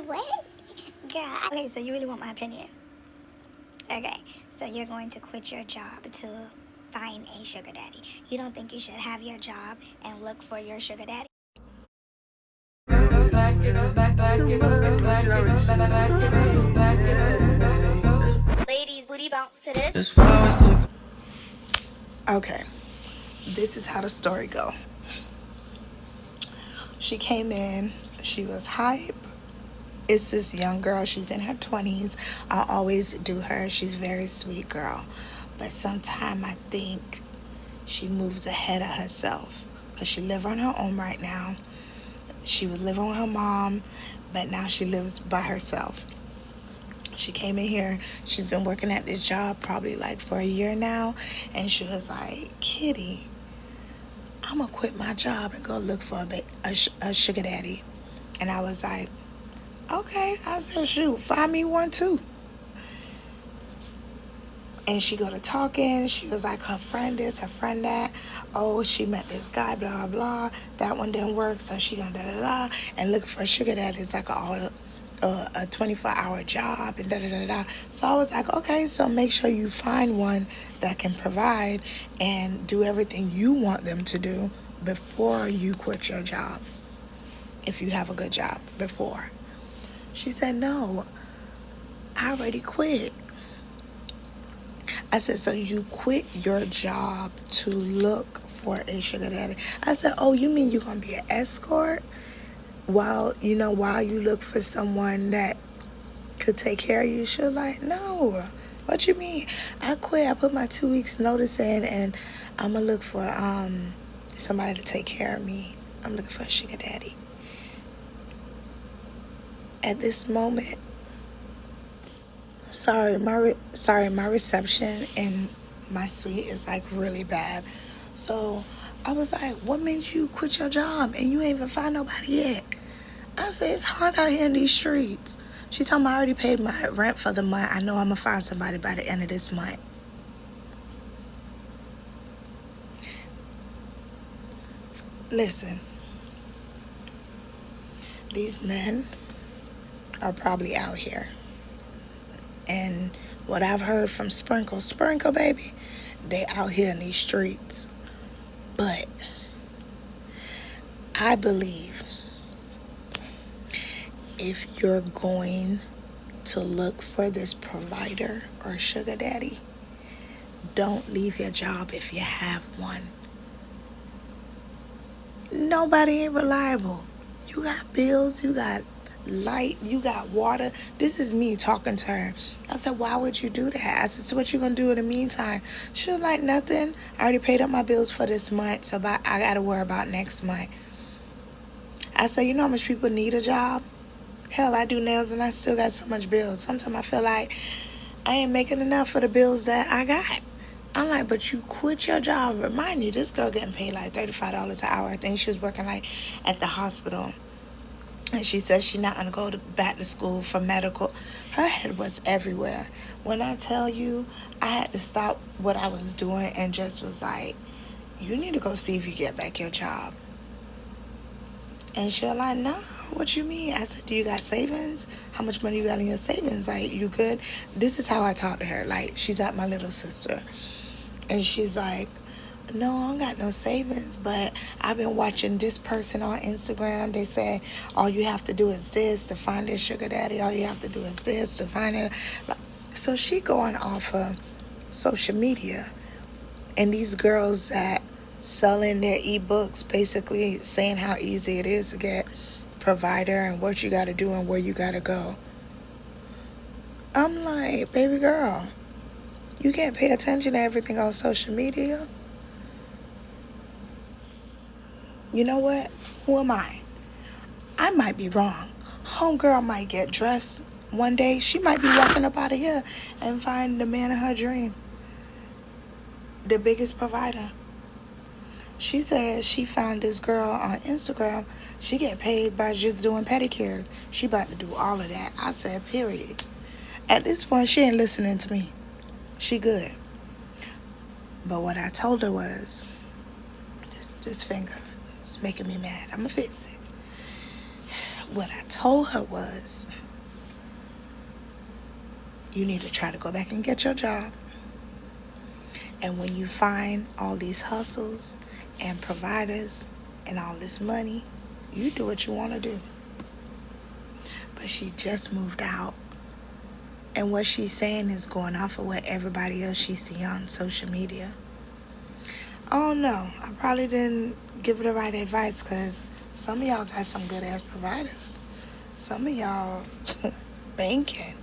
What? Girl. Okay, so you really want my opinion? Okay, so you're going to quit your job to find a sugar daddy. You don't think you should have your job and look for your sugar daddy? Ladies, booty bounce to this. Okay, this is how the story go. She came in, she was hype. It's this young girl, she's in her 20s. I always do her. She's a very sweet girl. But sometimes I think she moves ahead of herself because she lives on her own right now. She was living with her mom, but now she lives by herself. She came in here, she's been working at this job probably like for a year now, and she was like, Kitty, I'm gonna quit my job and go look for a sugar daddy. And I was like, okay. I said, shoot, find me one too. And she go to talking. She was like, her friend this, her friend that. Oh, she met this guy, blah, blah, blah. That one didn't work, so she gonna da-da-da. And looking for a sugar daddy is like a 24-hour job and da-da-da-da. So I was like, okay, so make sure you find one that can provide and do everything you want them to do before you quit your job. If you have a good job before. She said, no, I already quit. I said, so you quit your job to look for a sugar daddy? I said, oh, you mean you're going to be an escort while you look for someone that could take care of you? She was like, no. What you mean? I quit. I put my 2 weeks notice in, and I'm going to look for somebody to take care of me. I'm looking for a sugar daddy. At this moment, sorry, my reception in my suite is like really bad. So I was like, what made you quit your job and you ain't even find nobody yet? I said, it's hard out here in these streets. She told me I already paid my rent for the month. I know I'm gonna find somebody by the end of this month. Listen, these men are probably out here. And what I've heard from Sprinkle baby, they out here in these streets. But I believe if you're going to look for this provider or sugar daddy, don't leave your job if you have one. Nobody ain't reliable. You got bills, you got light, you got water. This is me talking to her. I said, why would you do that? I said, so what you gonna do in the meantime? She was like, nothing. I already paid up my bills for this month, so I gotta worry about next month. I said, you know how much people need a job? Hell, I do nails and I still got so much bills. Sometimes I feel like I ain't making enough for the bills that I got. I'm like, but you quit your job. Remind you, this girl getting paid like $35 an hour. I think she was working like at the hospital. And she said she's not going to go back to school for medical. Her head was everywhere. When I tell you, I had to stop what I was doing and just was like, you need to go see if you get back your job. And she was like, no, what you mean? I said, do you got savings? How much money you got in your savings? Like, you good? This is how I talk to her. Like, she's like my little sister. And she's like, no, I don't got no savings, but I've been watching this person on Instagram. They say all you have to do is this to find this sugar daddy. All you have to do is this to find it. So she going off of social media, and these girls that selling their ebooks basically saying how easy it is to get provider and what you got to do and where you got to go. I'm like, baby girl, you can't pay attention to everything on social media. You know what? Who am I? I might be wrong. Homegirl might get dressed one day. She might be walking up out of here and find the man of her dream. The biggest provider. She said she found this girl on Instagram. She get paid by just doing pedicures. She about to do all of that. I said, period. At this point, she ain't listening to me. She good. But what I told her was, this finger is making me mad. I'm going to fix it. What I told her was, you need to try to go back and get your job. And when you find all these hustles and providers and all this money, you do what you want to do. But she just moved out. And what she's saying is going off of what everybody else she see on social media. Oh no, I probably didn't give her the right advice, because some of y'all got some good ass providers. Some of y'all banking.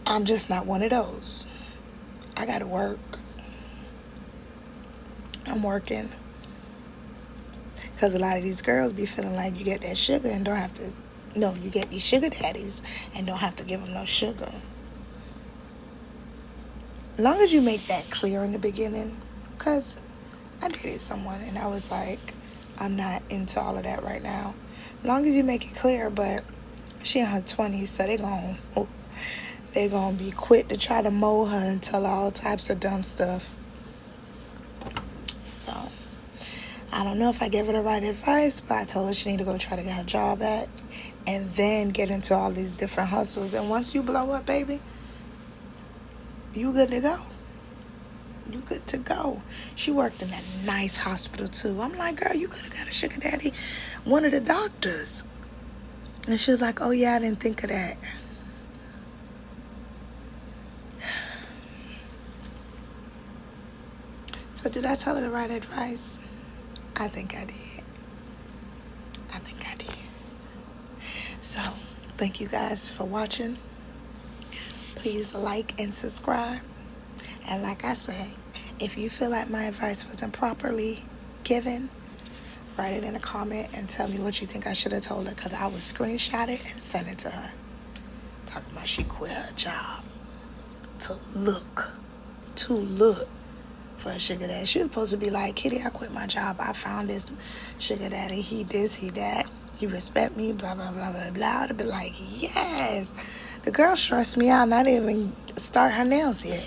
I'm just not one of those. I gotta work. I'm working. Because a lot of these girls be feeling like you get that sugar and don't have to, no, you get these sugar daddies and don't have to give them no sugar. As long as you make that clear in the beginning, because I dated someone and I was like, I'm not into all of that right now. As long as you make it clear, but she in her 20s, so they gonna be quick to try to mold her and tell her all types of dumb stuff. So I don't know if I gave her the right advice, but I told her she need to go try to get her job back and then get into all these different hustles. And once you blow up, baby, you good to go. You good to go. She worked in a nice hospital too. I'm like, girl, you could have got a sugar daddy, one of the doctors. And she was like, oh yeah, I didn't think of that. So did I tell her the right advice? I think I did. So, thank you guys for watching. Please like and subscribe. And like I said, if you feel like my advice wasn't properly given, write it in a comment and tell me what you think I should have told her, because I would screenshot it and send it to her. Talking about she quit her job to look for a sugar daddy. She was supposed to be like, Kitty, I quit my job. I found this sugar daddy. He this, he that. He respect me, blah, blah, blah, blah, blah. To be like, yes. The girl stressed me out and I didn't even start her nails yet.